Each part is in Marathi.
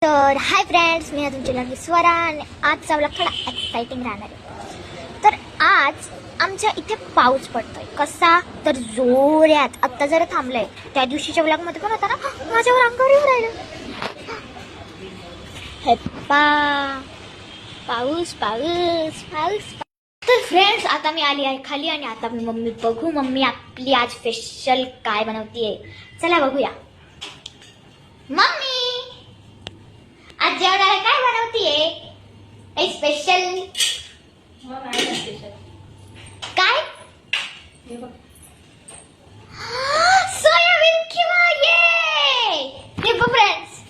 तर हाय फ्रेंड्स, मी तुमची लकी स्वरा आणि आजचा व्लॉग थोडा एक्साइटिंग राहणार आहे. तर आज आमच्या इथे पाऊस पडतोय. कसा तर जोरात. आत्ता जरा थांबलाय. त्या दिवशीच्या व्लॉगमध्ये पण होता ना, माझ्यावर अंगावर येऊन राहिलं. हेप्पा पाऊस पाऊस पाऊस. तर फ्रेंड्स, आता मी आली आहे खाली आणि आता मी मम्मी बघू मम्मी आपली आज स्पेशल काय बनवतीये. चला बघूया. मम्मी आज जेवणाला काय बनवतीये? स्पेशल काय? सोयाबीन किमा. ये बघ फ्रेंड्स,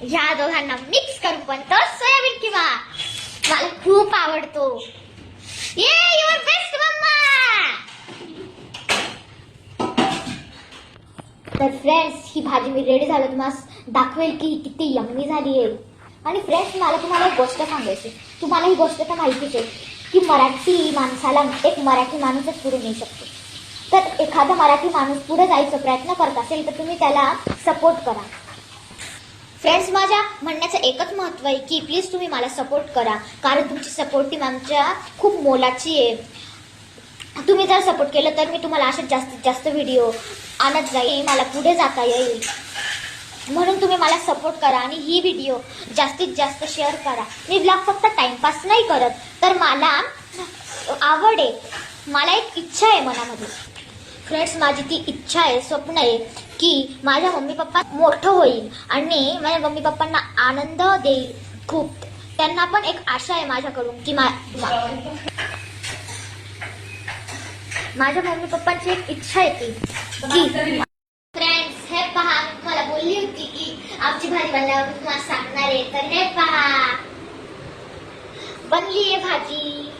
ह्या दोघांना मिक्स करून पण तो सोयाबीन किमा मला खूप आवडतो. ये युअर बेस्ट मम्मा. तर फ्रेंड्स, ही भाजी मी रेडी झालं तुम्हाला दाखवेल की किती यम्मी झाली आहे. आणि फ्रेंड्स, मला तुम्हाला एक गोष्ट सांगायची. तुम्हाला ही गोष्ट तर माहितीच आहे की मराठी माणसाला एक मराठी माणूसच पुढे नेऊ शकतो. तर एखादा मराठी माणूस पुढे जायचा प्रयत्न करत असेल तर तुम्ही त्याला सपोर्ट करा. फ्रेंड्स, माझ्या म्हणण्याचं एकच महत्त्व आहे की प्लीज तुम्ही मला सपोर्ट करा, कारण तुमची सपोर्ट टीम आमच्या खूप मोलाची आहे. तुम्ही जर सपोर्ट केलं तर मी तुम्हाला असे जास्तीत जास्त व्हिडिओ आणत जाईल, मला पुढे जाता येईल. म्हणून तुम्ही मला सपोर्ट करा आणि ही व्हिडिओ जास्तीत जास्त शेअर करा. मी ब्लॉग फक्त टाइमपास नाही करत, तर मला आवड आहे. मला एक इच्छा आहे मनामध्ये. फ्रेंड्स, माझी ती इच्छा आहे, स्वप्न आहे की माझ्या मम्मी पप्पा मोठं होईल आणि माझ्या मम्मी पप्पांना आनंद देईल खूप. त्यांना पण एक आशा आहे माझ्याकडून की माझ्या मम्मी पप्पांची एक इच्छा आहे ती की. फ्रेंड्स, हे पहा, मला बोलली होती की आमची भाजी बनल्यावर तुम्हाला सांगणार आहे. तर हे पहा, बनली आहे भाजी.